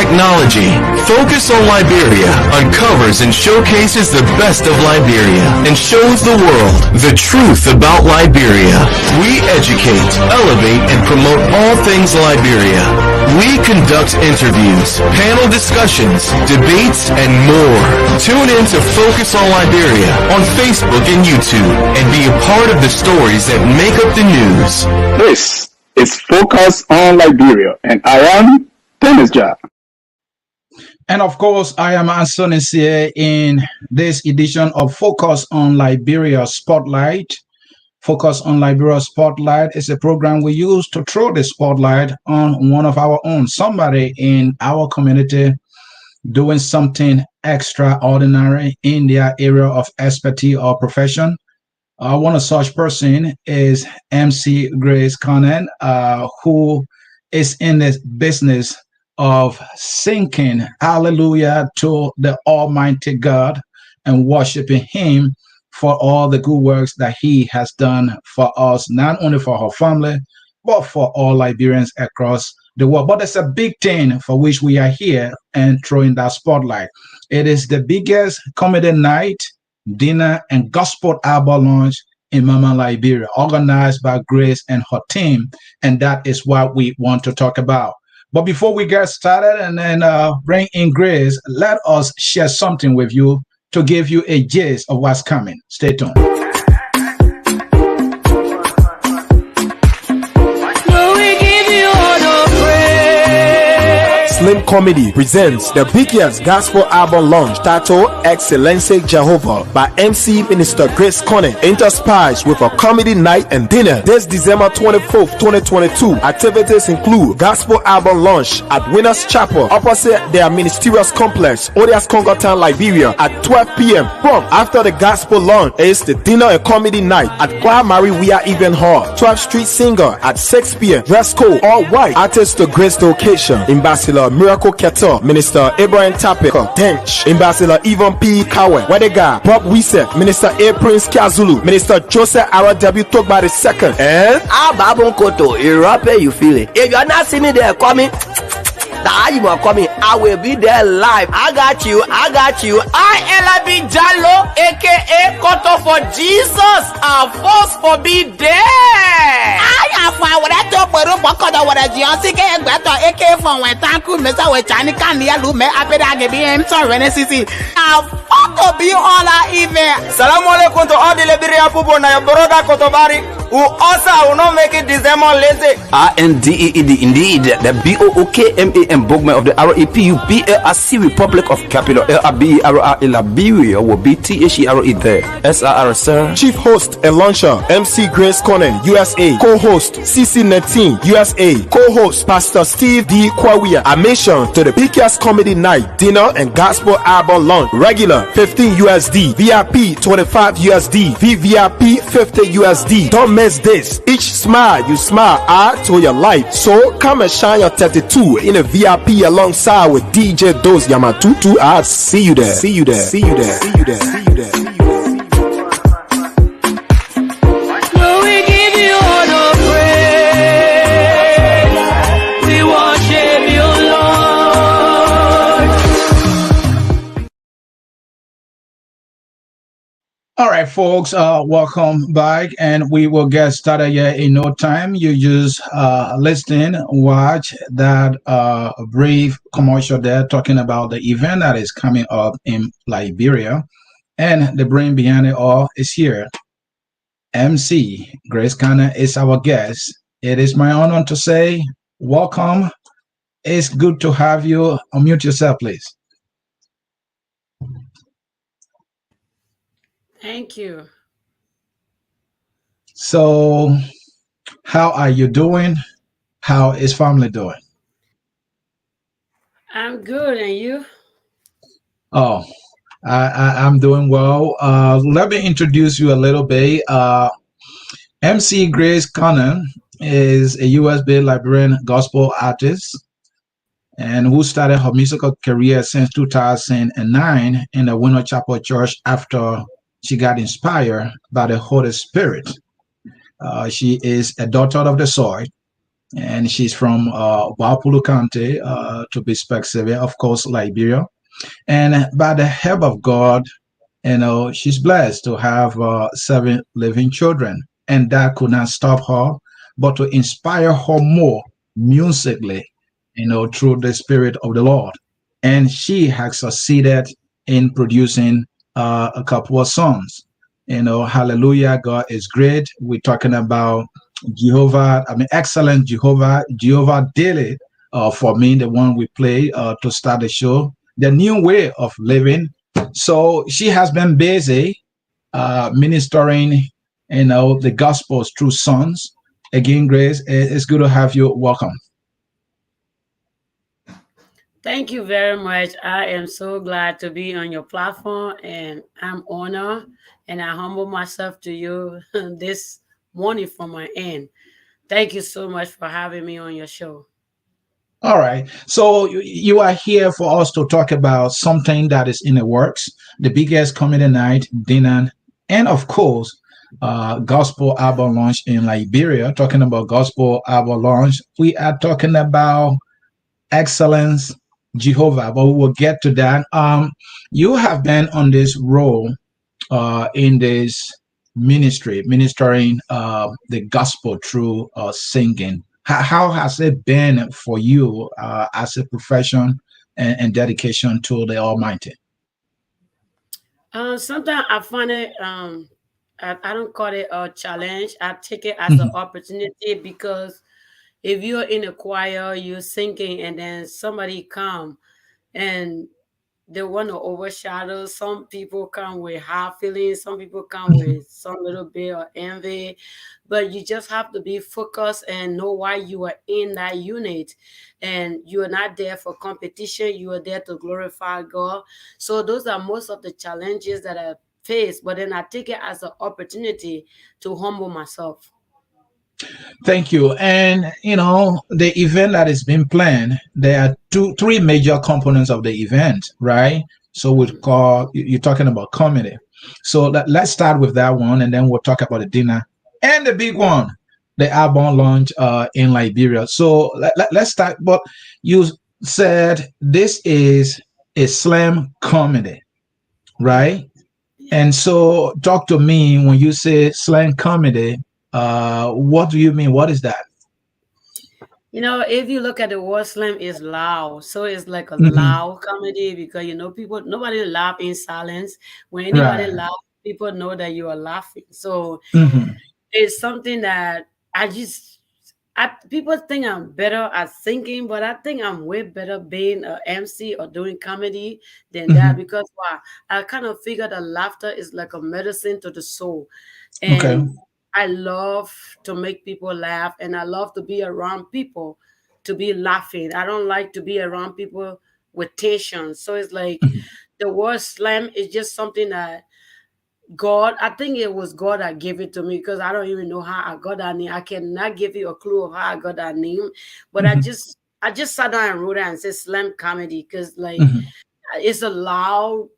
technology. Focus on Liberia uncovers and showcases the best of Liberia and shows the world the truth about Liberia. We educate, elevate, and promote all things Liberia. We conduct interviews, panel discussions, debates, and more. Tune in to Focus on Liberia on Facebook and YouTube and be a part of the stories that make up the news. This is Focus on Liberia, and I am Dennis Jah. And of course, I am Anthony here in this edition of Focus on Liberia Spotlight. Focus on Liberia Spotlight is a program we use to throw the spotlight on one of our own, somebody in our community doing something extraordinary in their area of expertise or profession. One of such person is MC Grace Konneh, who is in the business of singing hallelujah to the Almighty God and worshiping Him for all the good works that He has done for us, not only for her family, but for all Liberians across the world. But it's a big thing for which we are here and throwing that spotlight. It is the biggest comedy night, dinner, and gospel album launch in Mama Liberia, organized by Grace and her team, and that is what we want to talk about. But before we get started and then bring in Grace, let us share something with you to give you a gist of what's coming. Stay tuned. Slim Comedy presents the biggest gospel album launch titled Excellency Jehovah by MC Minister Grace Konneh, interspiced with a comedy night and dinner this December 24th, 2022. Activities include gospel album launch at Winners Chapel opposite their ministerial complex, Odias Congotan, Liberia at 12 p.m. Prompt after the gospel launch is the dinner and comedy night at Cla Maria Event Hall, 12th Street Singer at 6 p.m. Dress code all white. Artist to grace the occasion. Ambassador Miracle Keto, Minister Abraham Tapeka, Dench, Ambassador Yvonne P. Kawe, Wedega, Bob Wiset, Minister A. Prince Kazulu, Minister Joseph Aradebu Togba II, and Babon Koto, Europe, you feel it. If you're not seeing me there coming, you are coming, I will be there live. I got you. I LB Jallo, aka Koto for Jesus, and force for be there. I have found what I told for Koto what I just get better, aka from when Tanku Mesa with Chanika Nialume, I bet I be him to Renesisi. I'll to be all our event. Salam alaikum to all the Liberian people, na your brother Kotobari, who also will not make it December lazy. RNDEED, indeed, the BOOKMAM Bogman of the REPUBLRC Republic of Capital LRBERR Liberia will be THERE there. SRR, sir. Chief host and launcher MC Grace Konneh, USA. Co-host CC19, USA. Co-host Pastor Steve D. Kwawia. Admission to the biggest comedy night, dinner, and gospel album launch. Regular 15 USD, VIP 25 USD, VVIP 50 USD. Don't miss this. Each smile you smile add to your life. So come and shine your 32 in a VIP alongside with DJ Doz Yamatutu. I'll see you there. See you there. See you there. See you there. See you there. See you there. All right, folks, welcome back, and we will get started here in no time. You just listen, watch that brief commercial there talking about the event that is coming up in Liberia, and the brain behind it all is here. MC Grace Konneh is our guest. It is my honor to say welcome. It's good to have you. Unmute yourself, please. Thank you. So, how are you doing? How is family doing? I'm good, and you? Oh, I'm doing well. Let me introduce you a little bit. MC Grace Konneh is a US-based Liberian gospel artist and who started her musical career since 2009 in the Winter Chapel Church after she got inspired by the Holy Spirit. She is a daughter of the soil, and she's from Wapulu County, to be specific, of course, Liberia. And by the help of God, she's blessed to have 7 living children, and that could not stop her, but to inspire her more musically, through the Spirit of the Lord. And she has succeeded in producing a couple of songs. Hallelujah, God is great. We're talking about Jehovah, excellent Jehovah Daily, for me, the one we play to start the show, the new way of living. So she has been busy ministering, the gospels through songs. Again, Grace, it's good to have you. Welcome. Thank you very much. I am so glad to be on your platform, and I'm honored, and I humble myself to you this morning from my end. Thank you so much for having me on your show. All right. So you are here for us to talk about something that is in the works, the biggest comedy night, dinner, and of course, gospel album launch in Liberia. Talking about gospel album launch, we are talking about excellence, Jehovah, but we will get to that. You have been on this role in this ministry, ministering the gospel through singing. How has it been for you as a profession and dedication to the Almighty? Sometimes I find it, I don't call it a challenge. I take it as an opportunity, because if you're in a choir, you're singing, and then somebody come and they want to overshadow. Some people come with high feelings, some people come with some little bit of envy, but you just have to be focused and know why you are in that unit. And you are not there for competition, you are there to glorify God. So those are most of the challenges that I face, but then I take it as an opportunity to humble myself. Thank you. And the event that is being planned, there are three major components of the event, right? So you're talking about comedy. So let's start with that one, and then we'll talk about the dinner and the big one, the album launch in Liberia. So let's start. But you said this is a slam comedy, right? And so talk to me when you say slam comedy. What do you mean? What is that? If you look at the word slam, is loud. So it's like a loud comedy, because nobody laugh in silence. When anybody Right. laugh, people know that you are laughing. So Mhm. it's something that people think I'm better at singing, but I think I'm way better being a MC or doing comedy than that, because why? I kind of figure that laughter is like a medicine to the soul. Okay. And I love to make people laugh, and I love to be around people to be laughing. I don't like to be around people with tension. So it's like the word slam is just something that God, I think it was God that gave it to me, because I don't even know how I got that name. I cannot give you a clue of how I got that name, but I just sat down and wrote it and said slam comedy, because like it's a loud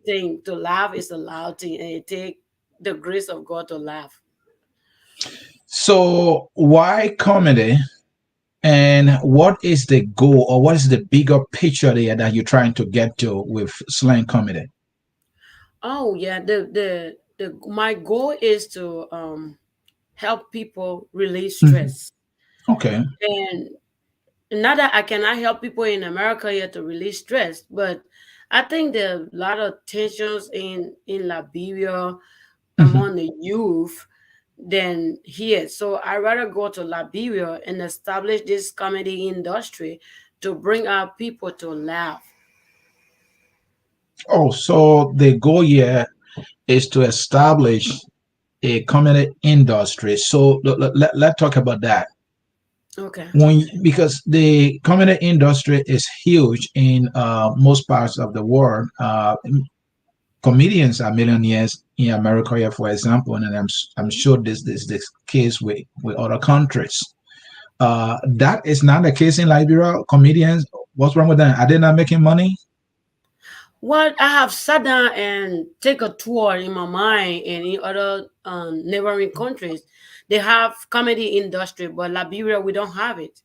thing to laugh. It's a loud thing, and it take the grace of God to laugh. So why comedy? And what is the goal, or what is the bigger picture there that you're trying to get to with slang comedy? Oh yeah, the my goal is to help people release stress. Okay. And not that I cannot help people in America here to release stress, but I think there are a lot of tensions in Liberia among the youth than here. So I rather go to Liberia and establish this comedy industry to bring our people to laugh. Oh, so the goal here is to establish a comedy industry. So let's talk about that. Okay. Because the comedy industry is huge in most parts of the world. Comedians are millionaires in America here, for example, and I'm sure this is the case with other countries. That is not the case in Liberia. Comedians, what's wrong with them? Are they not making money? What I have sat down and take a tour in my mind and in other neighboring countries, they have comedy industry, but Liberia we don't have it.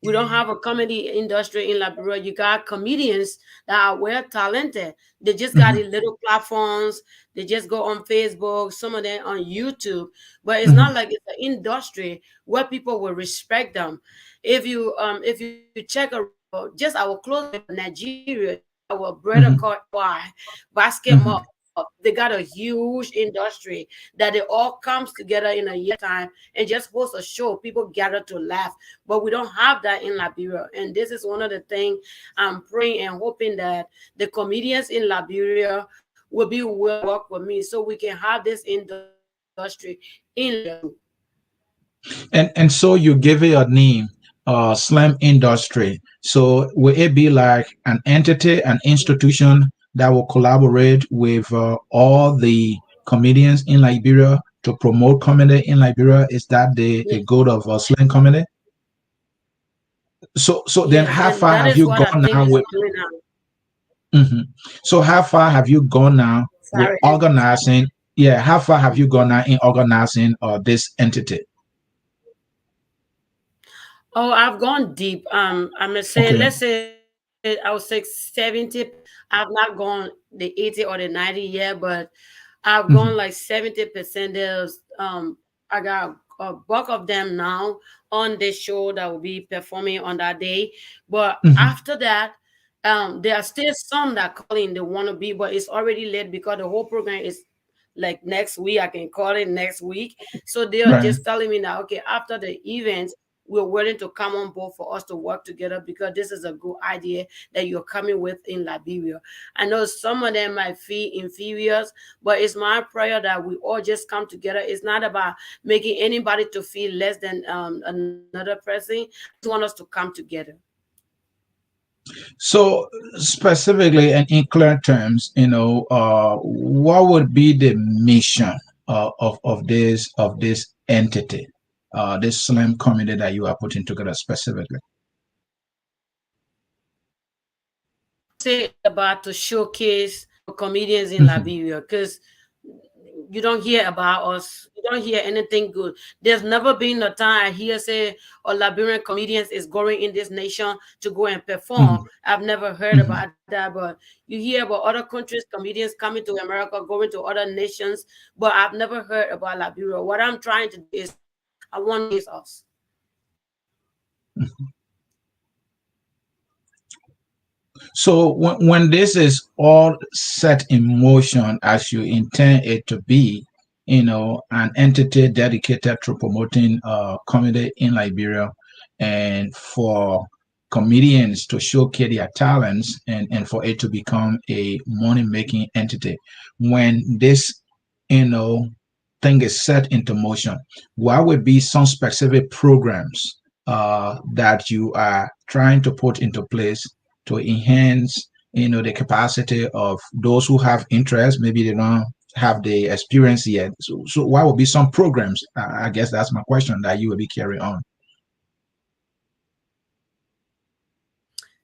We don't have a comedy industry in Liberia. You got comedians that are well talented. They just got Mhm, these little platforms. They just go on Facebook, some of them on YouTube. But it's mhm, not like it's an industry where people will respect them. If you check around just our close Nigeria, you got our brother mhm, called Y mhm. basketball. They got a huge industry that they all comes together in a year time and just host a show. People gather to laugh, but we don't have that in Liberia. And this is one of the things I'm praying and hoping that the comedians in Liberia will be will work with me so we can have this industry in Liberia too. And so you give it a name, Slam Industry. So will it be like an entity, an institution that will collaborate with all the comedians in Liberia to promote comedy in Liberia? Is that the Yes, goal of Slam Comedy? So then yes, how and far that have is you what I gone think now is with? doing now. Mhm. So how far have you gone now with Sorry. organizing? Yeah, how far have you gone now in organizing this entity? Oh, I've gone deep. I'm gonna say, Okay. let's say I would say 70%. I've not gone the 80 or the 90 yet, but I've gone Mhm, like 70%. I got a bulk of them now on this show that will be performing on that day. But mhm. after that, there are still some that call in they want to be, but it's already late because the whole program is like next week. I can call it next week. So they are Right. just telling me now, okay, after the event, we're willing to come on board for us to work together because this is a good idea that you're coming with in Liberia. I know some of them might feel inferior, but it's my prayer that we all just come together. It's not about making anybody to feel less than another person. I just want us to come together. So specifically and in clear terms, what would be the mission of this entity, this slim committee that you are putting together specifically? I would say it's about to showcase our comedians in Mhm, Liberia because you don't hear about us. You don't hear anything good. There's never been a time I hear say or Liberian comedians is going in this nation to go and perform. mhm, I've never heard mhm. about that, but you hear about other countries, comedians coming to America, going to other nations, but I've never heard about Liberia. What I'm trying to do is I want to showcase us. So when this is all set in motion as you intend it to be, an entity dedicated to promoting comedy in Liberia and for comedians to showcase their talents and for it to become a money-making entity. When this, you know, thing is set into motion, what would be some specific programs that you are trying to put into place to enhance the capacity of those who have interest? Maybe they don't have the experience yet. So what would be some programs? I guess that's my question that you will be carrying on.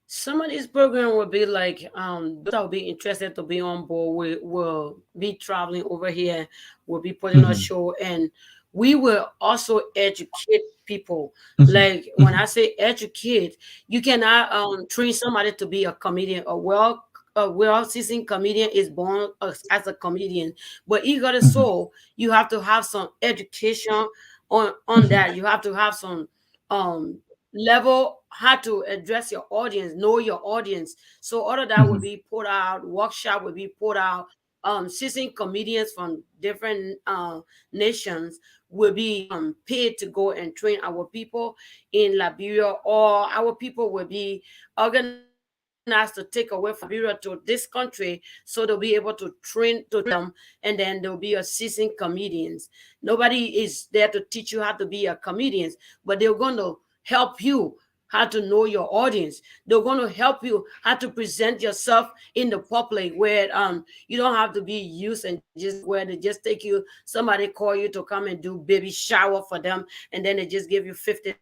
Some of these programs will be like those that will be interested to be on board will be traveling over here, will be putting a Mhm, show, and we will also educate people. mhm, Like when mhm, I say educate, you cannot train somebody to be a comedian. A well seasoned comedian is born as a comedian, but you got a mhm, soul. You have to have some education on mhm, that. You have to have some um level how to address your audience, know your audience. So all of that will mhm, be put out, workshop will be put out. Seasoned comedians from different nations will be paid to go and train our people in Liberia, or our people will be organized to take away from Liberia to this country so they'll be able to train them, and then there'll be a seasoned comedians. Nobody is there to teach you how to be a comedian, but they're going to help you how to know your audience. They're going to help you how to present yourself in the public where you don't have to be used and just where they just take you, somebody call you to come and do baby shower for them, and then they just give you $50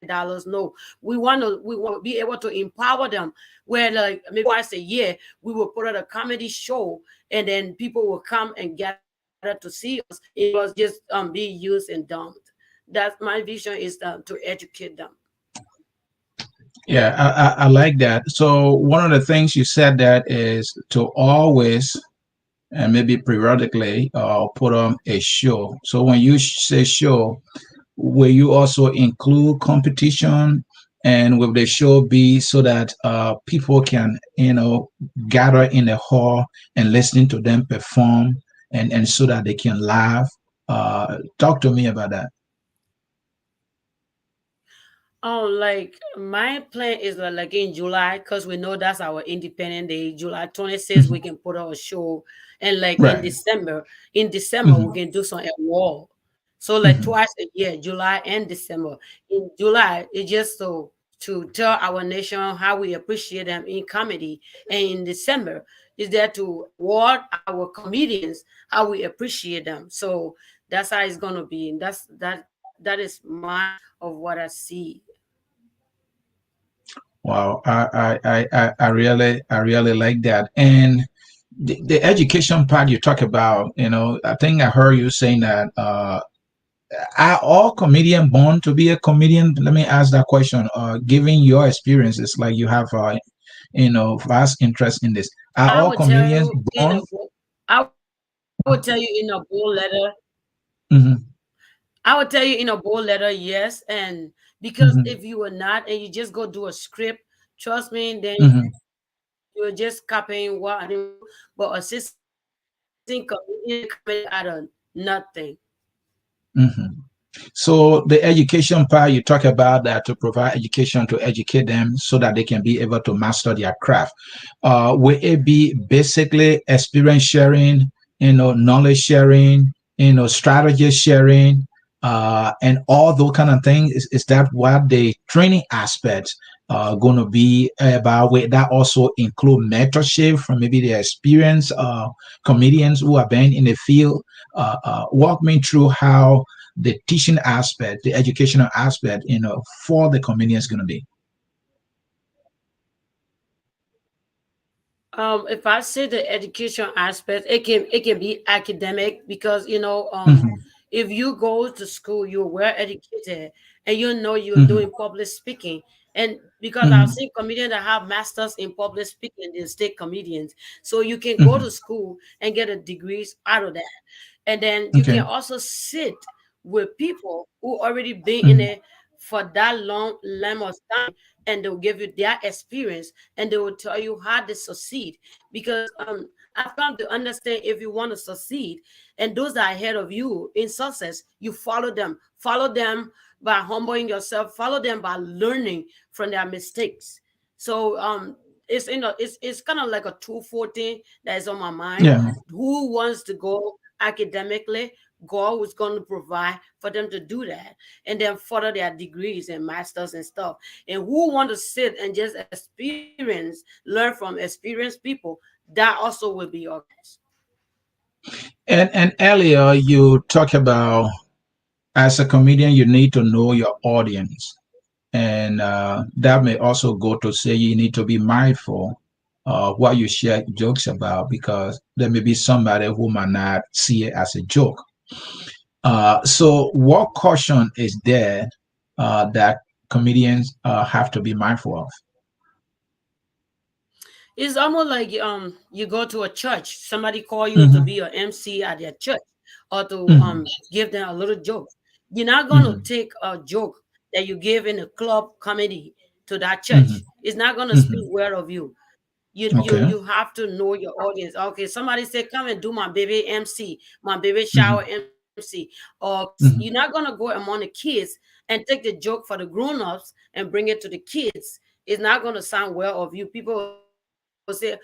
$5. No, we want to be able to empower them. Where like maybe once a year we will put out a comedy show, and then people will come and gather to see us. It was just be used and dumped. That's my vision, is to educate them. Yeah, I like that. So one of the things you said that is to always and maybe periodically put on a show. So when you say show, will you also include competition? And will the show be so that people can, gather in the hall and listen to them perform, and so that they can laugh? Talk to me about that. Oh, like my plan is like in July, because we know that's our Independent Day. July 26th, we Mhm. can put out a show, and like in Right. December, we Hmm. can do some award. So like Hmm. twice a year, July and December. In July, it's just so to tell our nation how we appreciate them in comedy, and in December is there to award our comedians how we appreciate them. So that's how it's gonna be, and that is my of what I see. Wow, I really like that. And the education part you talk about, I think I heard you saying that are all comedian born to be a comedian? Let me ask that question. Given your experiences, like you have, vast interest in this, are I all would tell comedians you in born? a I would tell you in a bold letter. Hmm. I would tell you in a bold letter, yes. And because Hmm. if you were not, and you just go do a script, trust me, then Hmm. you're just copying what I do. But assisting comedian comedy out of nothing. Hmm. So the education part you talk about, that to provide education to educate them so that they can be able to master their craft. Will it be basically experience sharing, knowledge sharing, strategy sharing, and all those kind of things? Is that what the training aspects going to be about? Will that also include mentorship from maybe the experienced comedians who have been in the field? Walk me through how the teaching aspect, the educational aspect, for the community is going to be. If I say the education aspect, it can be academic, because Hmm. if you go to school, you're well educated, and you're Hmm. doing public speaking. And because I've Hmm. seen comedians that have masters in public speaking, they stay comedians. So you can go to Hmm. school and get a degrees out of that. And then you Okay. can also sit with people who already been in Hmm. it for that long length of time, and they'll give you their experience, and they will tell you how to succeed. Because I've come to understand, if you want to succeed, and those that are ahead of you in success, you follow them by humbling yourself, follow them by learning from their mistakes. So it's kind of like a 214 that is on my mind. Yeah. Who wants to go academically? God was going to provide for them to do that, and then further their degrees and masters and stuff. And who want to sit and just experience, learn from experienced people, that also will be organized. And earlier you talk about, as a comedian, you need to know your audience, and that may also go to say you need to be mindful what you share jokes about, because there may be somebody who might not see it as a joke. So what caution is there that comedians have to be mindful of? It's almost like you go to a church, somebody call you to Hmm. be an MC at their church, or to Hmm. give them a little joke. You're not gonna Hmm. take a joke that you give in a club comedy to that church. Hmm. It's not gonna speak Hmm. well of you. You you Okay. you have to know your audience. Okay, somebody say, come and do my baby MC, my baby shower Hmm. MC, or you're not Hmm. gonna go among the kids and take the joke for the grown-ups and bring it to the kids. It's not gonna sound well of you. People will say,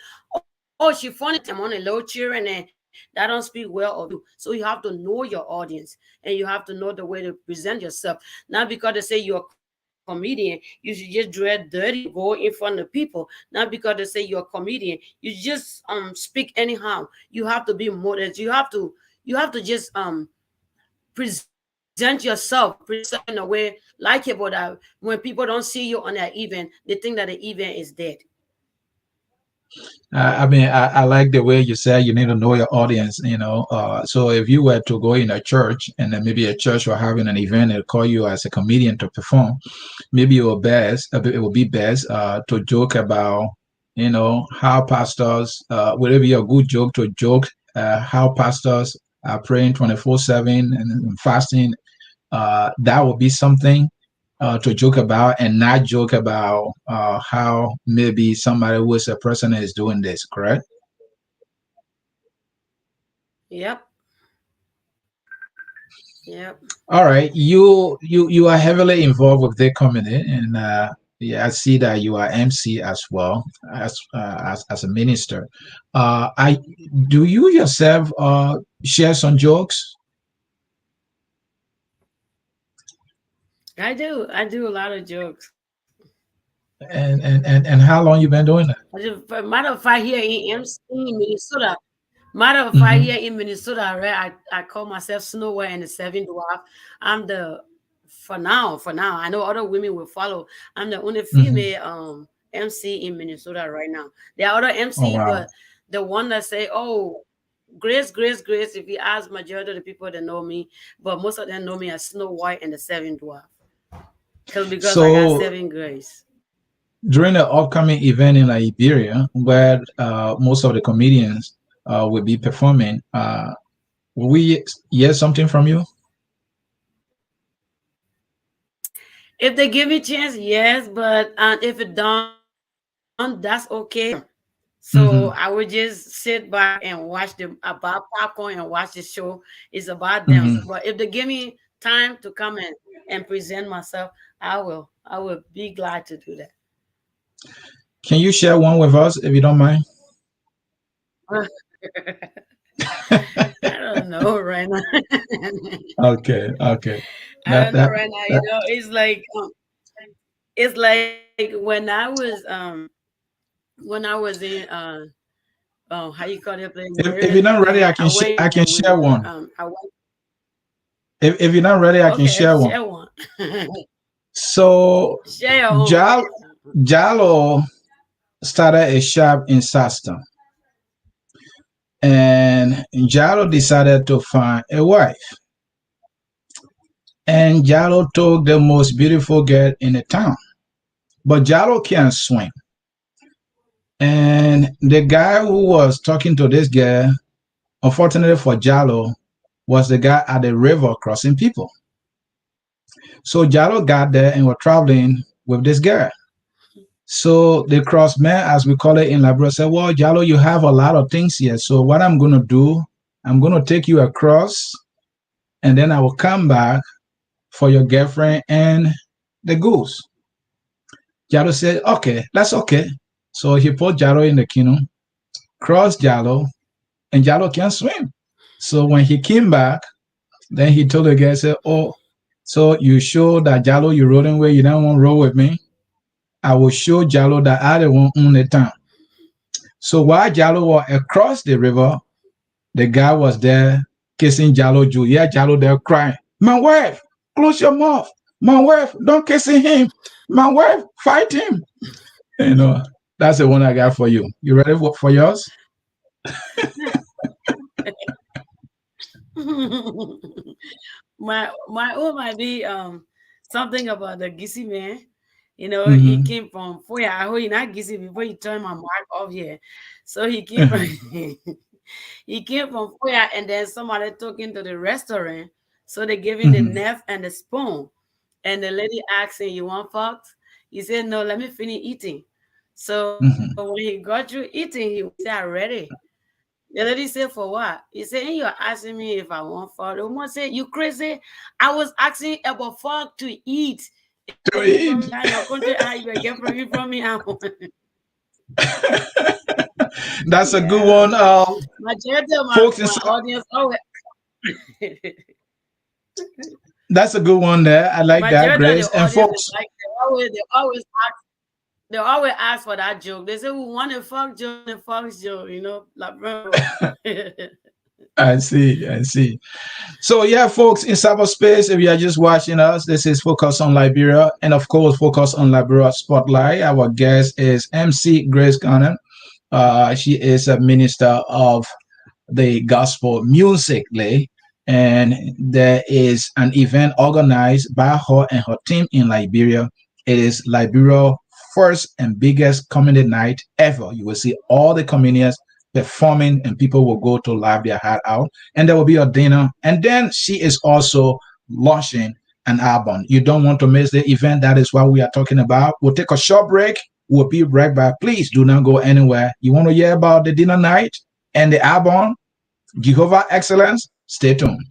oh, she funny time on a low chair, and then that don't speak well of you. So you have to know your audience, and you have to know the way to present yourself. Not because they say you're a comedian, you should just dress dirty and go in front of people. Not because they say you're a comedian, you just speak anyhow. You have to be modest. You have to just present yourself present in a way likable that when people don't see you on that event, they think that the event is dead. I mean, I like the way you say you need to know your audience, So if you were to go in a church and then maybe a church were having an event and call you as a comedian to perform, maybe it would be best to joke about, how pastors, would it be a good joke to joke how pastors are praying 24/7 and fasting? That would be something to joke about and not joke about how maybe somebody who is a person is doing this, correct? Yep. Yep. All right. You are heavily involved with the community, and yeah, I see that you are MC as well as a minister. I do you yourself share some jokes? I do. I do a lot of jokes. And how long you been doing that? Matter of fact, here in MC in Minnesota. Matter of fact, Hmm. here in Minnesota, right? I call myself Snow White and the Seven Dwarf. I'm the for now. I know other women will follow. I'm the only Hmm. female MC in Minnesota right now. There are other Oh MC, wow. but the one that say, "Oh, Grace, Grace, Grace." If you ask majority of the people that know me, but most of them know me as Snow White and the Seven Dwarf, because I got So seven grace. during the upcoming event in Liberia, where most of the comedians will be performing, will we hear something from you? If they give me chance, yes, but if it don't, that's okay. So I would just sit back and watch them about popcorn and watch the show. It's about them. But Hmm. if they give me time to come and present myself, I will. I will be glad to do that. Can you share one with us if you don't mind? I don't know right now. Okay, okay. I That don't know that, right now. that It's like when I was in how you call it place if you're not ready, Liberia. I went I can and we share were one. I went If you're not ready, I can okay, share one. share one. So Share your own. Jal Jalo started a shop in Saston, and Jalo decided to find a wife. And Jalo took the most beautiful girl in the town, but Jalo can't swim. And the guy who was talking to this girl, unfortunately for Jalo, was the guy at the river crossing people. So Jalo got there and were traveling with this girl. So the crossman, as we call it in Liberia, said, "Well, Jalo, you have a lot of things here. So what I'm going to do, I'm going to take you across, and then I will come back for your girlfriend and the goose." Jalo said, "Okay, that's okay." So he put Jalo in the canoe, crossed Jalo, and Jalo can't swim. So when he came back, then he told the guy, said, "Oh, so you show that Jalo you rolling with, you don't want to roll with me? I will show Jalo that I don't want own the town." So while Jalo was across the river, the guy was there kissing Jalo Jew. Yeah, Jalo there crying, "My wife, close your mouth. My wife, don't kiss him. My wife, fight him." You know, that's the one I got for you. You ready for yours? My own might be something about the Gissy man. You know, he Mm-hmm. came from Foya. I hope he not Gissy before he turned my mark off here. So he came from he came from Foya, and then somebody took him to the restaurant. So they gave him the Mm-hmm. knife and the spoon. And the lady asked him, "You want fox?" He said, "No, let me finish eating." So when he Mm-hmm. got through eating, he said, "I'm ready." The lady said, "For what?" He said, "And you're asking me if I want fuck." The woman said, "You crazy? I was asking about fuck to eat. If you To from me, eat. in your country, how you will get from me? I want." That's a good Yeah. one. Majority of Folks in my audience always That's a good one there. I like that, majority of the Grace. And audience is folks, like they always ask for that joke. They say we want a fuck joke, a fuck joke, like bro. I see. I see. So yeah, folks, in cyberspace, if you are just watching us, this is Focus on Liberia, and of course, Focus on Liberia Spotlight. Our guest is MC Grace Konneh. She is a minister of the gospel musically, and there is an event organized by her and her team in Liberia. It is Liberia first and biggest community night ever. You will see all the comedians performing, and people will go to laugh their heart out, and there will be a dinner, and then she is also launching an album. You don't want to miss the event. That is what we are talking about. We'll take a short break. We'll be right back. Please do not go anywhere. You want to hear about the dinner night and the album, Jehovah Excellence? Stay tuned.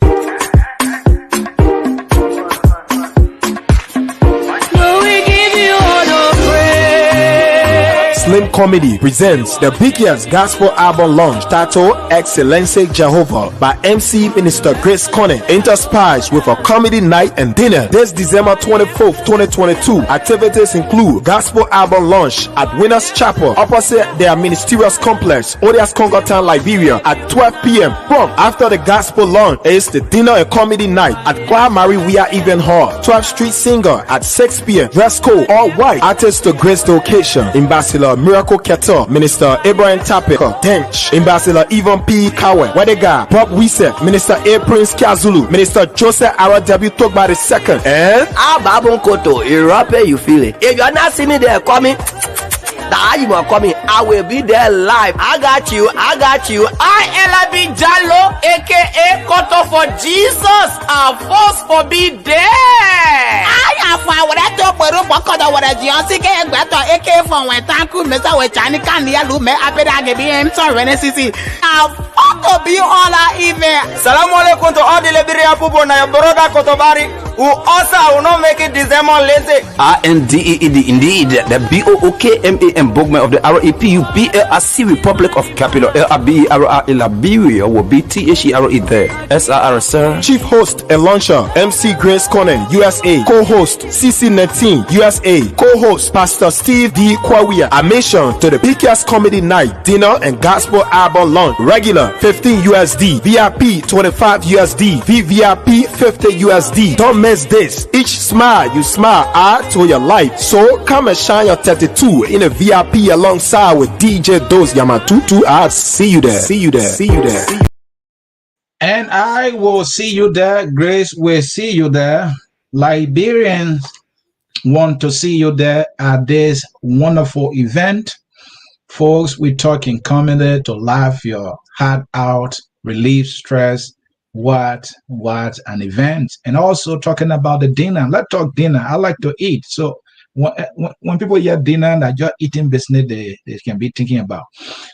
Slim Comedy presents the biggest gospel album launch titled Excellence Jehovah by MC Minister Grace Konneh, interspersed with a comedy night and dinner this December 24th, 2022. Activities include gospel album launch at Winners Chapel opposite their ministerial complex, Odias Congotan, Liberia at 12 p.m. From after the gospel launch is the dinner and comedy night at Kwa Maria Event Hall, 12th Street Singer at 6 p.m. Dress code all white. Artist to Grace location. Ambassador Miracle Keto, Minister Abraham Tapeka, Dench, Ambassador Ivan P. Kawe, Wedega, Bob Wisek, Minister A. Prince Kazulu, Minister Joseph Aradebi Togba II, and Babon Koto, Europe, you feel it. If you're not seeing me there coming, I will be there live. I got you. I LB Jallo, aka Koto for Jesus. Our force for be there. I have found what I told for Koto what a Giansic and better AK from when Tanku Mesa with Chanika Lume Apeda BM Renesi. I'll to be all our event. Salam alaikum to all the Liberian people na your brother Kotobari who also will not make it December lazy. RNDEED indeed, the BOOKMAM Bogman of the RAPUPLRC Republic of Capital LRBERA Liberia will be THERE there. SRR sir. Chief host and launcher MC Grace Konneh USA, co-host CC19 USA, co-host Pastor Steve D. Kwawia. Admission to the biggest comedy night, dinner and gospel album launch. Regular 15 USD, VIP 25 USD, VVIP 50 USD. Don't miss this. Each smile you smile add to your life. So come and shine your 32 in a VIP alongside with DJ Dose Yamatutu. I'll see you there. See you there. See you there. And I will see you there. Grace will see you there. Liberians want to see you there at this wonderful event. Folks, we're talking comedy to laugh your heart out, relieve stress. What an event. And also talking about the dinner. Let's talk dinner. I like to eat. So when people hear dinner, that you're eating business, they can be thinking about.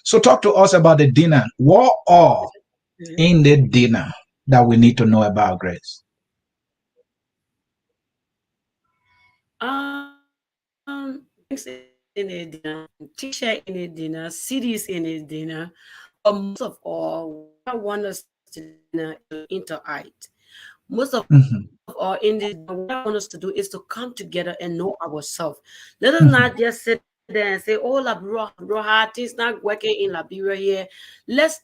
So talk to us about the dinner. What all in the dinner that we need to know about, Grace? Things in the dinner, t-shirt in the dinner, CDs in the dinner. But most of all, I want us to interact. Most of all in this, what I want us to do is to come together and know ourselves. Let us not just sit there and say, oh, Liberia, things not working in Liberia here. Let's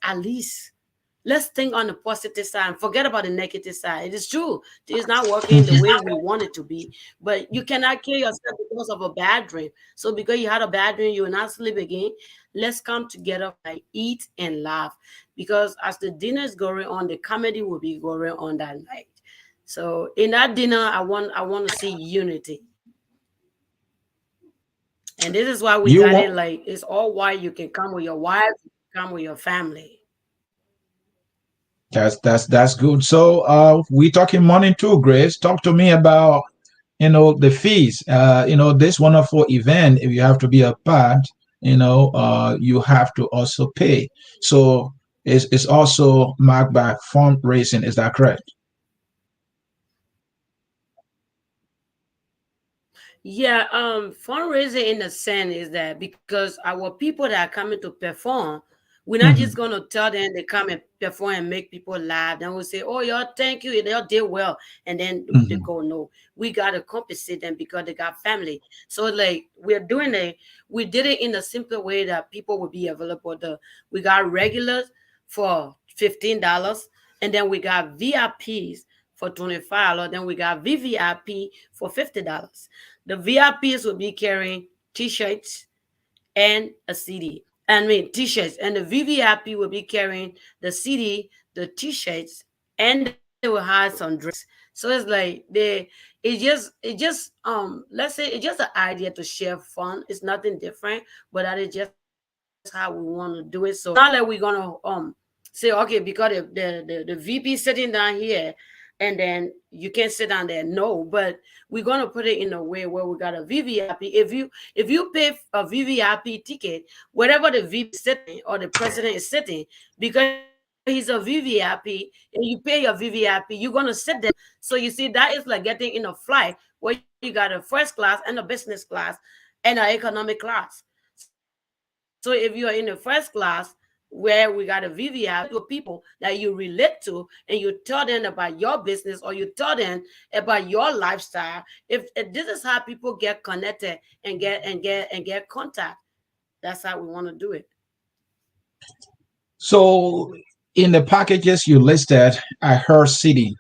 think on the positive side and forget about the negative side. It is true. It's not working the way we want it to be. But you cannot kill yourself because of a bad dream. So because you had a bad dream, you will not sleep again. Let's come together and eat and laugh. Because as the dinner is going on, the comedy will be going on that night. So in that dinner, I want to see unity. And this is why we got it like it's all white. You can come with your wife, you can come with your family. That's good. So we talking money too, Grace. Talk to me about the fees. This wonderful event, if you have to be a part, you have to also pay. So it's also marked by fundraising. Is that correct? Yeah, fundraising in the sense is that because our people that are coming to perform, we're not just gonna tell them they come and perform and make people laugh. Then we'll say, "Oh, y'all, thank you, y'all did well," and then they go, "No, we gotta compensate them because they got family." So, like, we did it in a simple way that people will be available. We got regulars, for $15, and then we got VIPs for $25. Then we got VVIP for $50. The VIPs will be carrying T-shirts and a CD. I mean T-shirts, and the VVIP will be carrying the CD, the T-shirts, and they will have some drinks. So it's like let's say it's just an idea to share fun. It's nothing different, but that is just how we want to do it. So not that we're gonna say, okay, because the VP sitting down here and then you can't sit down there. No, but we're gonna put it in a way where we got a VVIP. If you pay a VVIP ticket, wherever the VP is sitting or the president is sitting, because he's a VVIP and you pay your VVIP, you're gonna sit there. So you see, that is like getting in a flight where you got a first class and a business class and an economic class. So if you're in the first class where we got a VVIP, people that you relate to and you tell them about your business or you tell them about your lifestyle. If this is how people get connected and get contact, that's how we want to do it. So in the packages you listed, I heard CD.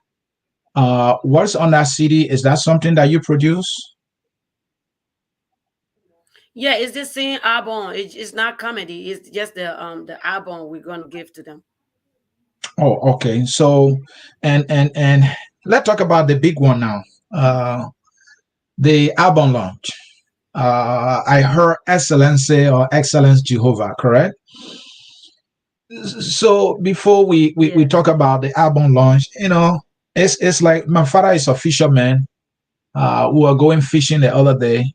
What's on that CD? Is that something that you produce? Yeah, it's the same album. It's not comedy. It's just the album we're gonna give to them. Oh, okay. So, and let's talk about the big one now. The album launch. I heard Excellency or Excellence Jehovah, correct? So before we Yeah. talk about the album launch, it's like my father is a fisherman. We were going fishing the other day,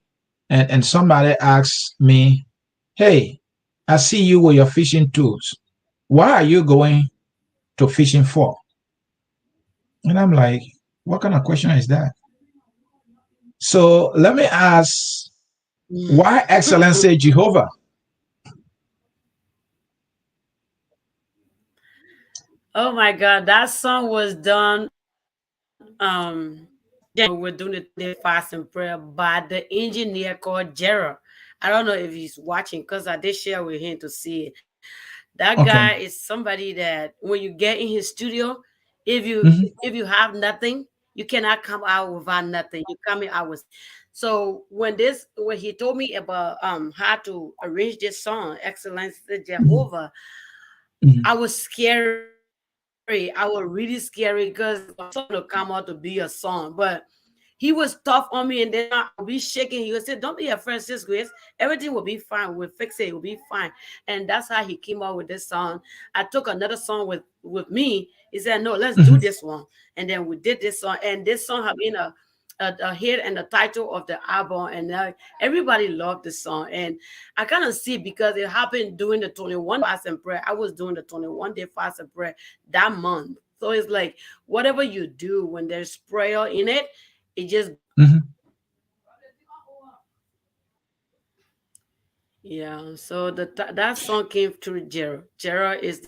and somebody asked me, "Hey, I see you with your fishing tools. Why are you going to fishing for?" And I'm like, "What kind of question is that?" So let me ask, why Excellency Jehovah? Oh my God, that song was done. We're doing the fast and prayer by the engineer called Gerald. I don't know if he's watching because I did share with him to see it. That guy Okay. is somebody that when you get in his studio, Mhm. if you have nothing, you cannot come out without nothing. You coming out with. So when he told me about how to arrange this song, Excellence to Mhm. Jehovah, Mhm. I was scary. I was really scary because the song to come out to be a song, but he was tough on me, and then I'll be shaking. He would say, "Don't be afraid, sis Grace. Everything will be fine. We'll fix it. It will be fine." And that's how he came out with this song. I took another song with me. He said, "No, let's do Mhm. this one." And then we did this song, and this song have been a hit and the title of the album, and everybody loved the song. And I kind of see because it happened during the 21 fast and prayer. I was doing the 21-day fast and prayer that month. So it's like whatever you do when there's prayer in it, it just Mhm. yeah. So that song came through Gerald. Gerald is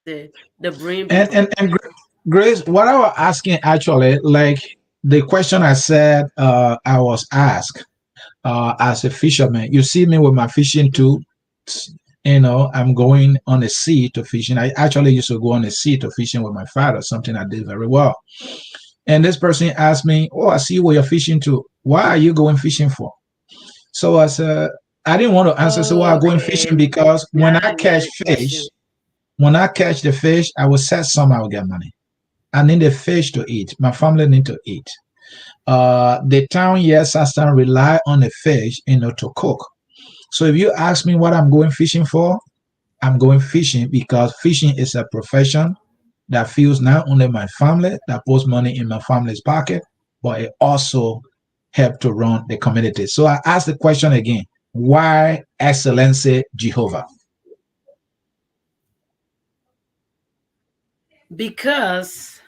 the brain behind it. Grace, what I was asking actually, like the question I said, I was asked as a fisherman. You see me with my fishing tools. I'm going on the sea to fishing. I actually used to go on the sea to fishing with my father, something I did very well. And this person asked me, "Oh, I see where you're fishing to. Why are you going fishing for?" So I said, I didn't want to answer. So why I'm going fishing Okay, because now I get the question. when I catch the fish, I will set some. I will get money. I need the fish to eat. My family need to eat. The town here, Sastan, rely on the fish, to cook. So if you ask me what I'm going fishing for, I'm going fishing because fishing is a profession that fuels not only my family, that puts money in my family's pocket, but it also help to run the community. So I ask the question again, why Excellency Jehovah? Because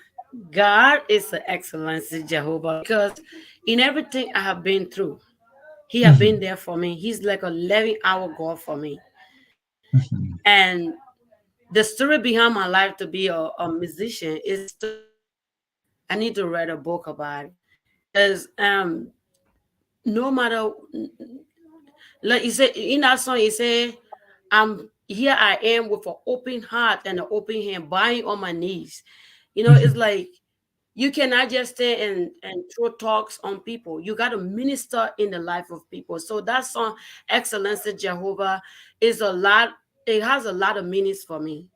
God is the excellence in Jehovah. Because in everything I have been through, He have been Mhm, there for me. He's like a 11-hour God for me. mhm, And the story behind my life to be a musician is a story that I need to write a book about it. Because no matter, like you say in that song, you say, I'm here I am with an open heart and an open hand, bowing on my knees. It's like you cannot just stay and throw talks on people. You got to minister in the life of people. So that song, Excellency Jehovah, is a lot. It has a lot of meanings for me.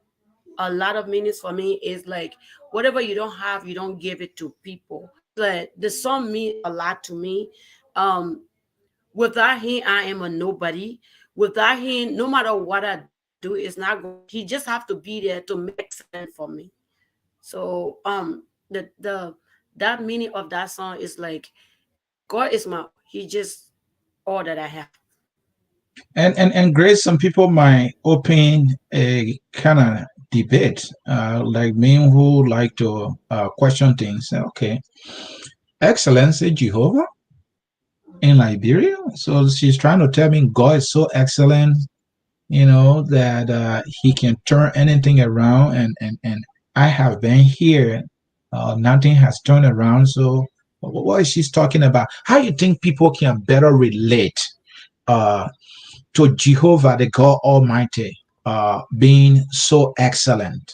A lot of meanings for me is like whatever you don't have, you don't give it to people. Like the song means a lot to me. Um, Without him, I am a nobody. Without him, no matter what I do, it's not going. He just have to be there to make sense for me. So the that meaning of that song is like God is my he just all that I have. And Grace, some people might open a kind of debate, like me who like to question things. Okay, Excellency Jehovah in Liberia. So she's trying to tell me God is so excellent, that he can turn anything around. And I have been here, nothing has turned around. So what is she talking about? How you think people can better relate to Jehovah, the God Almighty, being so excellent,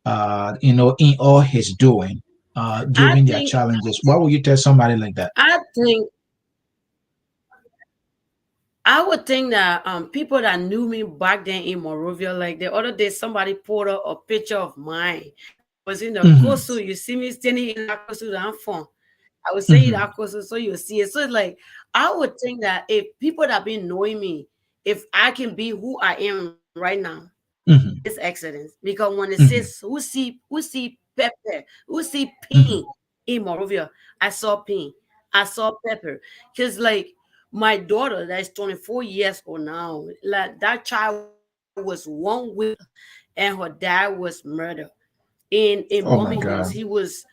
in all his doing, I given their think challenges? What would you tell somebody like that? I think I would think that people that knew me back then in Morovia, like the other day, somebody put up a picture of mine. I was in the Hmm. Kosu. You see me standing in that Kosu that I'm from. I would say Hmm. that Kosu so you see it. So it's like I would think that if people that been knowing me, if I can be who I am right now, Hmm. it's excellence. Because when it Hmm. says who see pepper, who see Hmm. pain in Morovia, I saw pain. I saw pepper. Because like my daughter that's 24 years old now, like that child was 1 week and her dad was murdered in Oh my Birmingham. God. He was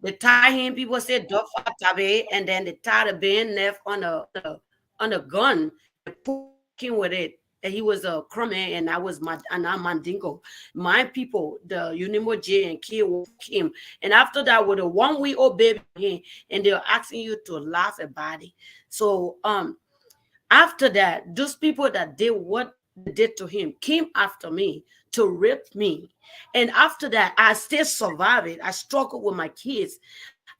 they tie him, people said Dufa Tabe, and then they tied a bayonet on a gun and poking with it. And he was a crummy, and I was and I'm Mandingo. My people, the Unimo J and K him. And after that, with a 1 week old baby, and they're asking you to laugh about it. So after that, those people that did what they did to him came after me to rape me. And after that, I still survived it. I struggled with my kids.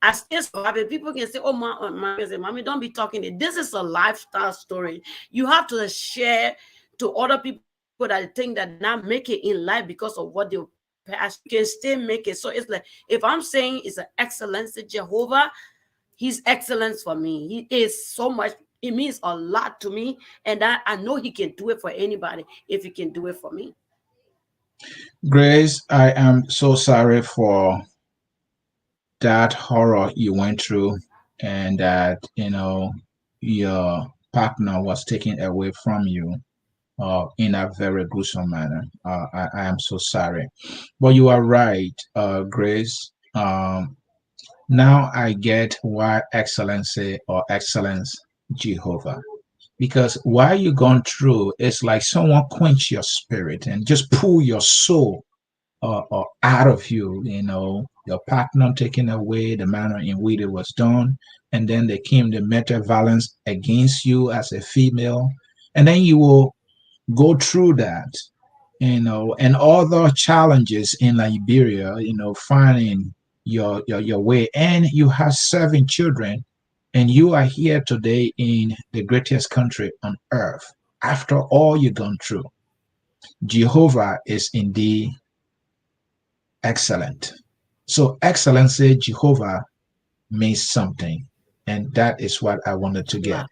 I still survived it. People can say, oh, mommy, don't be talking it. This is a lifestyle story. You have to share to other people that think that not make it in life because of what they past. You can still make it. So it's like, if I'm saying it's an excellence in Jehovah, He's excellence for me. He is so much. It means a lot to me, and I know He can do it for anybody if He can do it for me. Grace, I am so sorry for that horror you went through, and that your partner was taken away from you in a very gruesome manner. I am so sorry, but you are right, Grace. Now I get why Excellency or Excellence Jehovah, because while you're going through, it's like someone quench your spirit and just pull your soul out of you. Your partner taking away the manner in which it was done, and then they came the meta violence against you as a female, and then you will go through that, and other challenges in Liberia, finding your way, and you have 7 children, and you are here today in the greatest country on earth. After all you've gone through, Jehovah is indeed excellent. So, Excellency Jehovah means something, and that is what I wanted to get. Wow.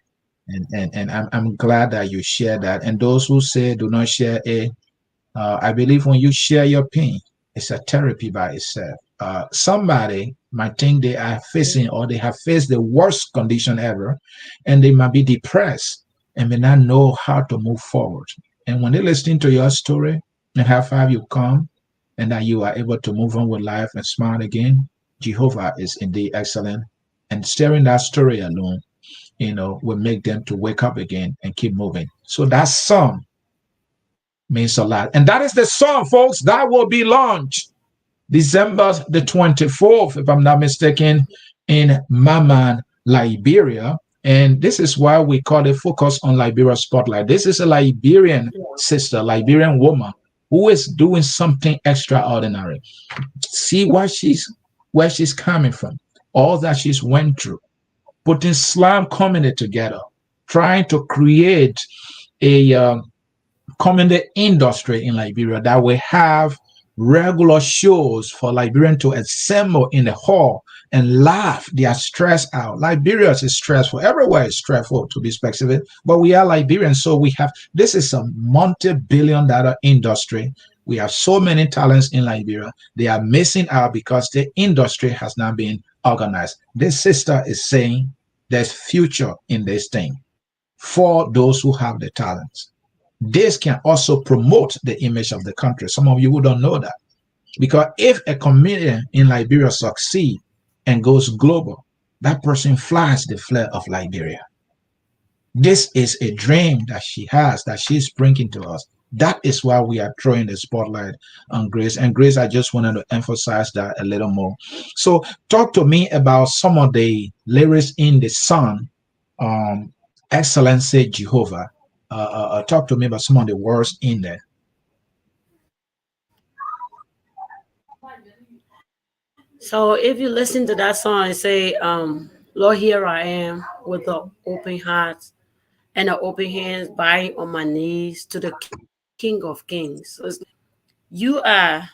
And I'm glad that you share that. And those who say do not share it, I believe when you share your pain, it's a therapy by itself. Somebody might think they are facing or they have faced the worst condition ever, and they might be depressed and may not know how to move forward. And when they listen to your story and how far you come, and that you are able to move on with life and smile again, Jehovah is indeed excellent. And sharing that story alone, will make them to wake up again and keep moving. So that song means a lot. And that is the song, folks, that will be launched December the 24th, if I'm not mistaken, in Maman, Liberia. And this is why we call it Focus on Liberia Spotlight. This is a Liberian sister, Liberian woman who is doing something extraordinary. See where she's coming from, all that she's went through, putting Islam community together, trying to create a community industry in Liberia that will have regular shows for Liberians to assemble in the hall and laugh their stress out. Liberia is stressful. Everywhere is stressful, to be specific, but we are Liberians, so we have, this is a multi-billion-dollar industry. We have so many talents in Liberia. They are missing out because the industry has not been organized. This sister is saying there's future in this thing for those who have the talents. This can also promote the image of the country. Some of you who don't know that. Because if a comedian in Liberia succeeds and goes global, that person flies the flag of Liberia. This is a dream that she has, that she's bringing to us. That is why we are throwing the spotlight on Grace. And Grace, I just wanted to emphasize that a little more. So talk to me about some of the lyrics in the song, Excellency Jehovah. Talk to me about some of the words in there. So if you listen to that song and say, Lord, here I am with the open heart and the open hands, bowing on my knees to the King of Kings. So you are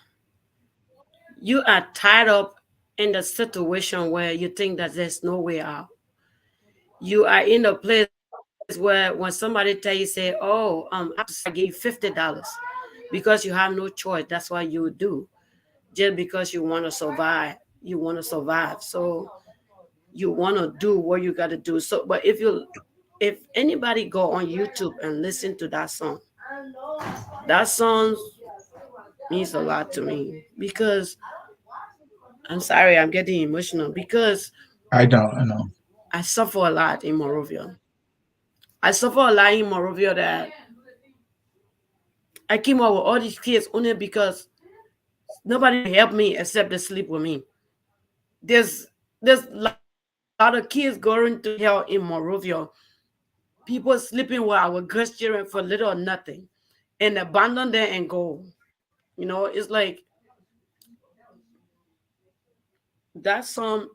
tied up in the situation where you think that there's no way out. You are in a place where when somebody tell you, say, oh, I give you $50 because you have no choice. That's what you do, just because you want to survive. You want to survive, so you want to do what you got to do. So, but if anybody go on YouTube and listen to that song means a lot to me, because I'm sorry, I'm getting emotional, because I know. I suffer a lot in Monrovia. I suffer a lot in Monrovia that I came up with all these kids only because nobody helped me except to sleep with me. There's a lot of kids going to hell in Monrovia. People sleeping with our grandchildren for little or nothing and abandon them and go. You know, it's like that song,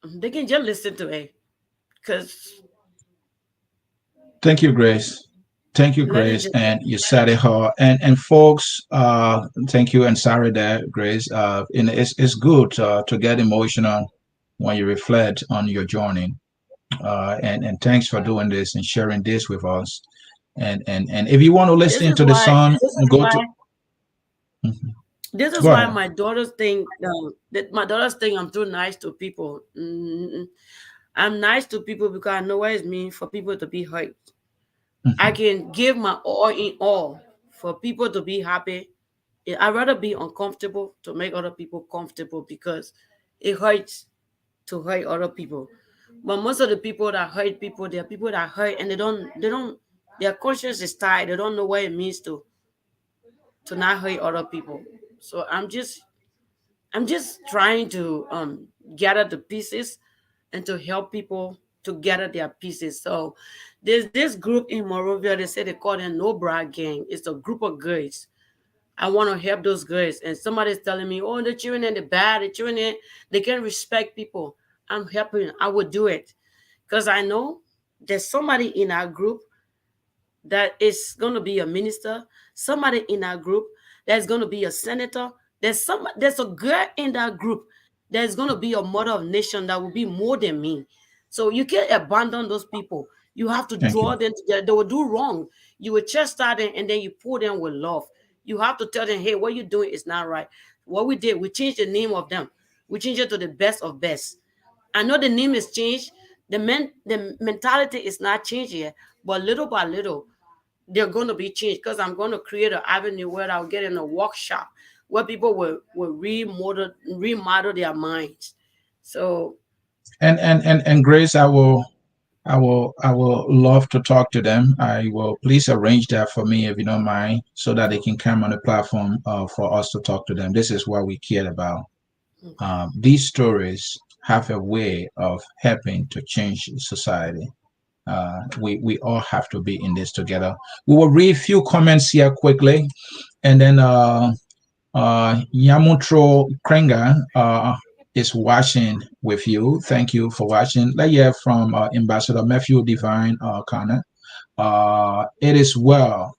they can just listen to it. Because thank you, Grace. Thank you, Grace. And you said it all. And folks, thank you, and sorry there, Grace. It's good to get emotional when you reflect on your journey. And thanks for doing this and sharing this with us. And if you want to listen to the song, go to. This is why my daughters think I'm too nice to people. I'm nice to people because I know what it means for people to be hurt. I can give my all in all for people to be happy. I'd rather be uncomfortable to make other people comfortable, because it hurts to hurt other people. But most of the people that hurt people, they're people that hurt and they don't, their conscience is tired. They don't know what it means to not hurt other people. So I'm just trying to gather the pieces and to help people to gather their pieces. So there's this group in Monrovia, they say they call them No Bra Gang. It's a group of girls. I want to help those girls. And somebody's telling me, oh, the children and the bad, the children, they can't respect people. I'm helping. I would do it. Because I know there's somebody in our group that is going to be a minister, somebody in our group that's going to be a senator. There's a girl in that group that's going to be a mother of nation that will be more than me. So you can't abandon those people. You have to draw them together. They will do wrong. You will chastise them and then you pull them with love. You have to tell them, hey, what you're doing is not right. What we did, we changed the name of them. We changed it to the best of best. I know the name is changed. The mentality is not changed yet, but little by little, they're going to be changed, because I'm going to create an avenue where I'll get in a workshop where people will remodel their minds. So, and Grace, I will love to talk to them. I will, please arrange that for me if you don't mind, so that they can come on the platform for us to talk to them. This is what we care about. These stories have a way of helping to change society. We all have to be in this together. We will read a few comments here quickly, and then Yamutro Krenga is watching with you. Thank you for watching. Let's hear from Ambassador Matthew Divine Konneh. It is well.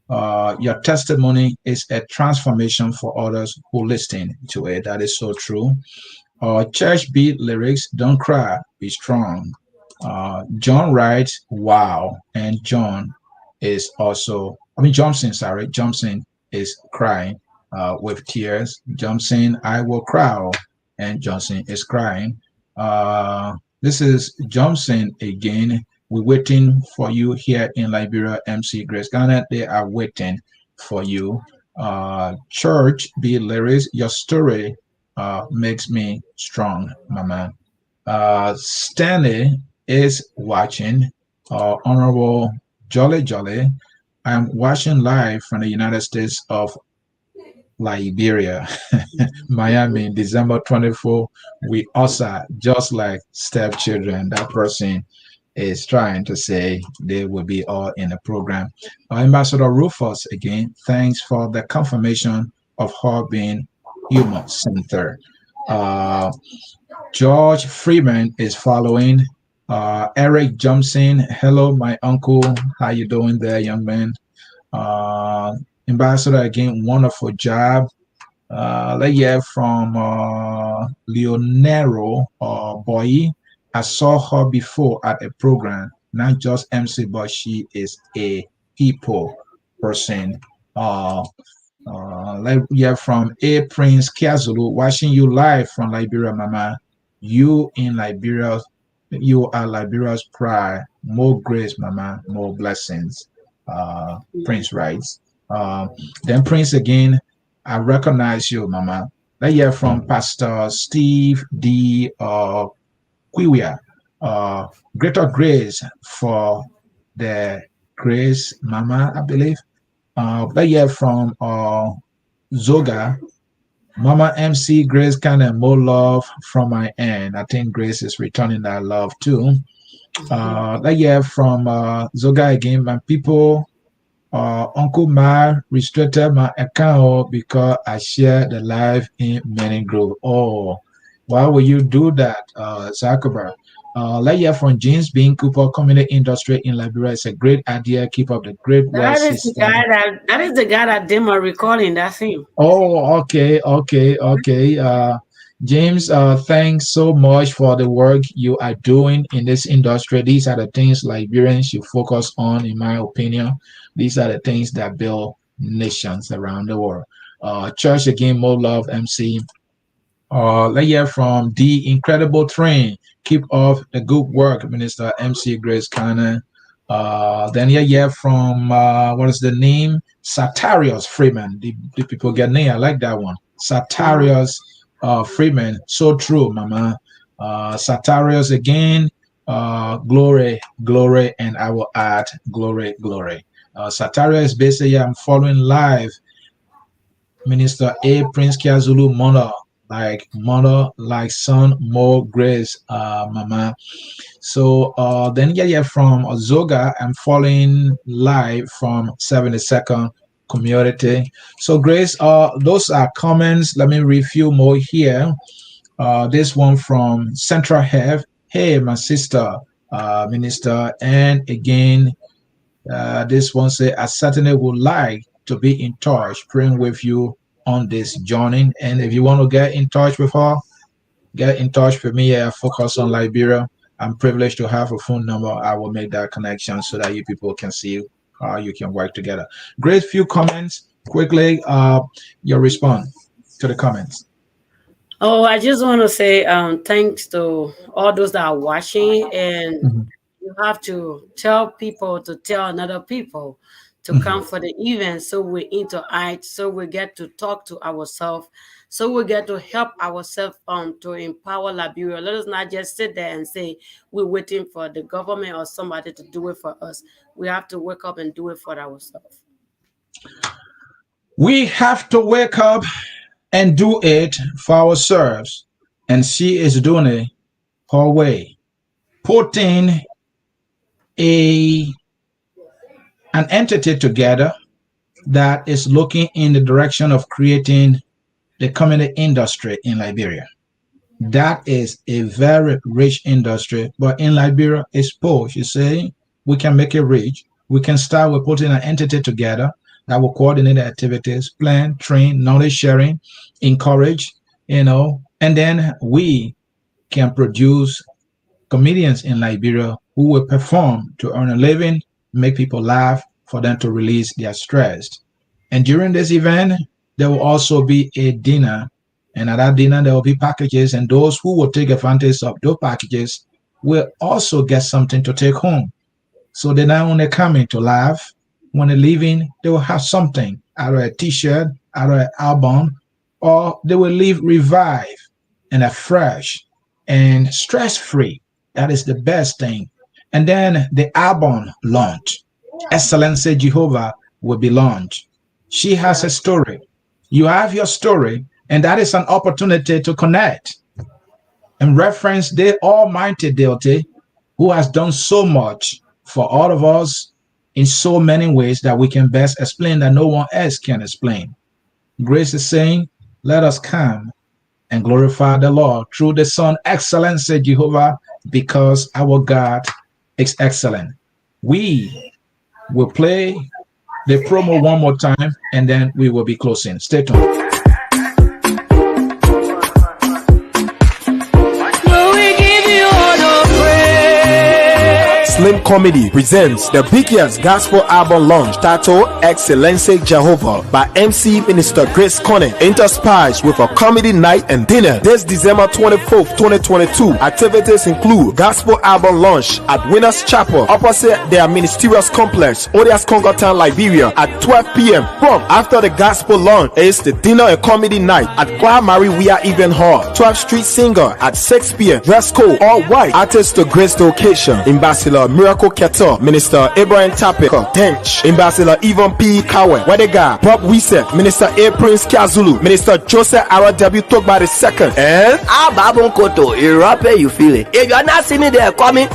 Your testimony is a transformation for others who listen to it. That is so true. Church beat lyrics, don't cry, be strong. John writes, wow. And John is also, Johnson is crying with tears. Johnson, I will cry. And Johnson is crying. This is Johnson again. We're waiting for you here in Liberia, MC Grace Garnet. They are waiting for you. Church, be lyrics, your story makes me strong, Mama. Stanley is watching. Honorable Jolly, I am watching live from the United States of Liberia, Miami, December 24. We also just like stepchildren. That person is trying to say they will be all in the program. Ambassador Rufus, again, thanks for the confirmation of her being human center. George Freeman is following. Eric Johnson, hello, my uncle. How you doing there, young man? Ambassador, again, wonderful job. Let's hear from Leonero Boy. I saw her before at a program, not just MC, but she is a people person. Let's hear from A Prince Kiazulu, watching you live from Liberia, Mama. You in Liberia, you are Liberia's pride. More grace, Mama, more blessings. Prince writes. Then Prince again, I recognize you, Mama. Let's hear from Pastor Steve D. Quiwia. Greater grace for the grace, Mama, I believe. Let's hear from Zoga. Mama MC Grace, kind of more love from my end. I think Grace is returning that love too. Let's hear from Zoga again. My people, Uncle Ma restricted my account because I share the live in many groups. Oh, why will you do that, Zuckerberg? Let's hear from James Bean Cooper, community industry in Liberia. It's a great idea. Keep up the great work. That is the guy that did my recording. That's him. Oh, okay. James, thanks so much for the work you are doing in this industry. These are the things Liberians should focus on, in my opinion. These are the things that build nations around the world. Church again, more love, MC. Let's hear from the incredible train. Keep up the good work, Minister MC Grace Konneh. Then hear from what is the name? Satarius Freeman. The people get name. I like that one. Satarius Freeman. So true, Mama. Satarius again. Glory, and I will add glory. Satarius basically I'm following live. Minister A Prince Kiazulu mother, like son, more grace, Mama. So then hear from Zoga, I'm following live from 72nd community. So Grace, those are comments. Let me review more here. This one from Central Health. Hey, my sister, Minister. And again, this one say, I certainly would like to be in touch, praying with you on this journey. And if you want to get in touch with her, get in touch with me. Focus on Liberia. I'm privileged to have a phone number. I will make that connection so that you people can see how you can work together. Great few comments. Quickly, your response to the comments. Oh, I just want to say thanks to all those that are watching, and you have to tell people to tell another people to come for the event, so we interact, so we get to talk to ourselves, so we get to help ourselves to empower Liberia. Let us not just sit there and say we're waiting for the government or somebody to do it for us. We have to wake up and do it for ourselves. We have to wake up and do it for ourselves. and she is doing it her way, putting an entity together that is looking in the direction of creating the community industry in Liberia. That is a very rich industry, but in Liberia, it's poor. You say we can make it rich. We can start with putting an entity together that will coordinate the activities, plan, train, knowledge sharing, encourage, and then we can produce comedians in Liberia who will perform to earn a living, make people laugh, for them to release their stress. And during this event, there will also be a dinner. And at that dinner, there will be packages. And those who will take advantage of those packages will also get something to take home. So they're not only coming to laugh, when they're leaving, they will have something, either a t-shirt, either an album, or they will leave revived and fresh and stress-free. That is the best thing. And then the album launch, Excellency Jehovah, will be launched. She has a story. You have your story, and that is an opportunity to connect and reference the Almighty Deity who has done so much for all of us in so many ways that we can best explain that no one else can explain. Grace is saying, let us come and glorify the Lord through the Son, Excellency Jehovah, because our God is excellent. We will play the promo one more time, and then we will be closing. Stay tuned. Slim Comedy presents the biggest gospel album launch titled Excellency Jehovah by MC Minister Grace Konneh, interspiced with a comedy night and dinner this December 24th, 2022. Activities include gospel album launch at Winners Chapel opposite their ministerial complex, Odias Congotan, Liberia at 12 p.m. Prompt after the gospel launch is the dinner and comedy night at Choir Maria Event Hall, 12th Street Singer at 6 p.m. Dress code all white. Artist to grace the occasion. Ambassador Miracle Keto, Minister Abraham Tapeka, Dench, Ambassador Yvonne P. Kawe, Wedega, Bob Wiese, Minister A. Prince Kazulu, Minister Joseph Aradebu Togba II, and Babon Koto, Europe, you feel it. If you're not seeing me there coming,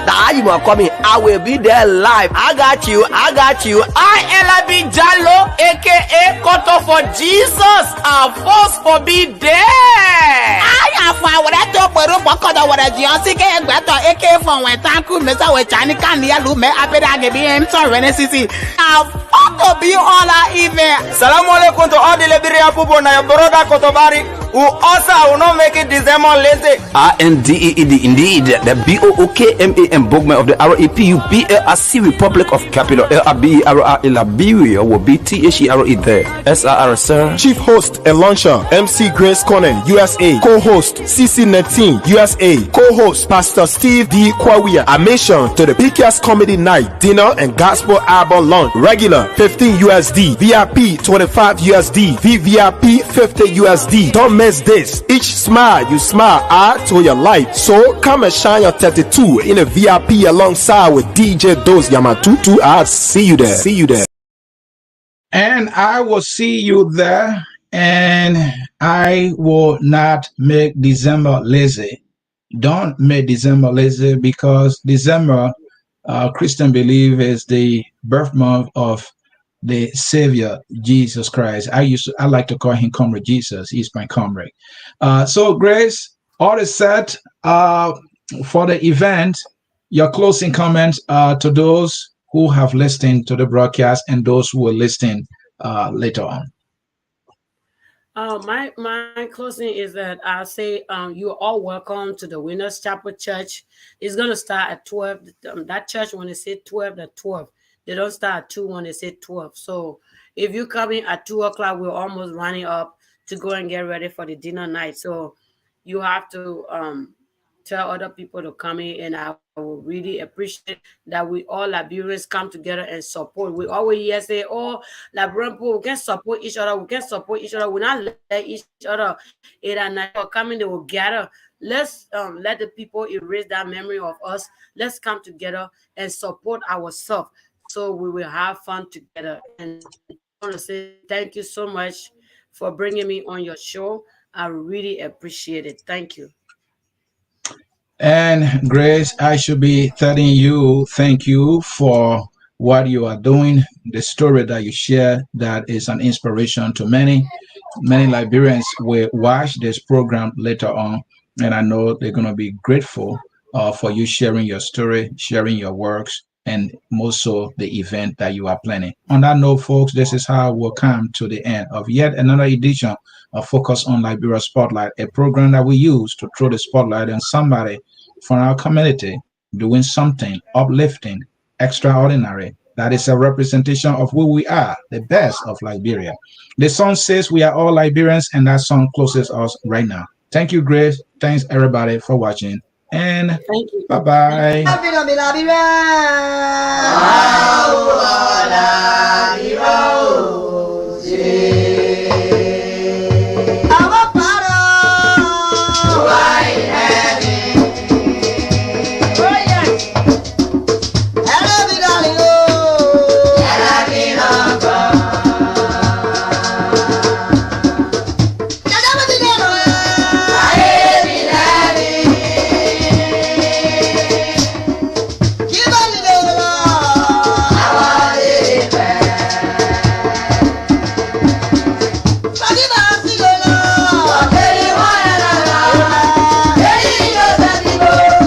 I will be there live. I got you. I LB Jallo, aka Koto for Jesus. Our force for be there. I have found what I told for Robocoda, what I just get better, aka for when Tanku, Mr. with Chanika, Lume, Apedagi, BM, Renesisi. I'll photo be all our event. Salamu alaikum to all the Liberian people na your brother Kotobari who also will not make it December lazy. RNDEED indeed, the BOOKMAN Bogman of the RAPUBLRC Republic of Capital LRBERA Liberia will be THERE there. SRR sir. Chief host and launcher MC Grace Konneh, USA. Co-host CC19, USA. Co-host Pastor Steve D. Kwawia. Admission to the biggest comedy night, dinner and gospel album launch. Regular 15 USD, VIP 25 USD, VVIP 50 USD. Don't miss this. Each smile you smile add to your life. So come and shine your 32 in a VIP alongside with DJ Dose Yamatutu. I'll see you there. And I will see you there. And I will not make December lazy. Don't make December lazy, because December, Christian believe, is the birth month of the Savior, Jesus Christ. I like to call him Comrade Jesus. He's my comrade. So Grace, all is set for the event. Your closing comments to those who have listened to the broadcast and those who will listen later on. My closing is that I'll say you're all welcome to the Winners Chapel Church. It's going to start at 12. That church, when they say 12, at 12. They don't start at 2 when they say 12. So if you come in at 2 o'clock, we're almost running up to go and get ready for the dinner night. So you have to tell other people to come in, and I will really appreciate that we all Liberians come together and support. We always hear say, oh, Liberian people, we can support each other. We're not let each other 8 at night or coming, they will gather. Let's let the people erase that memory of us. Let's come together and support ourselves, so we will have fun together. And I want to say thank you so much for bringing me on your show. I really appreciate it. Thank you. And Grace, I should be telling you thank you for what you are doing, the story that you share that is an inspiration to many. Many Liberians will watch this program later on, and I know they're going to be grateful for you sharing your story, sharing your works, and most so the event that you are planning. On that note, folks, this is how we'll come to the end of yet another edition of Focus on Liberia Spotlight, a program that we use to throw the spotlight on somebody from our community doing something uplifting, extraordinary. That is a representation of who we are, the best of Liberia. The song says we are all Liberians, and that song closes us right now. Thank you, Grace. Thanks, everybody, for watching. And Thank you. bye bye.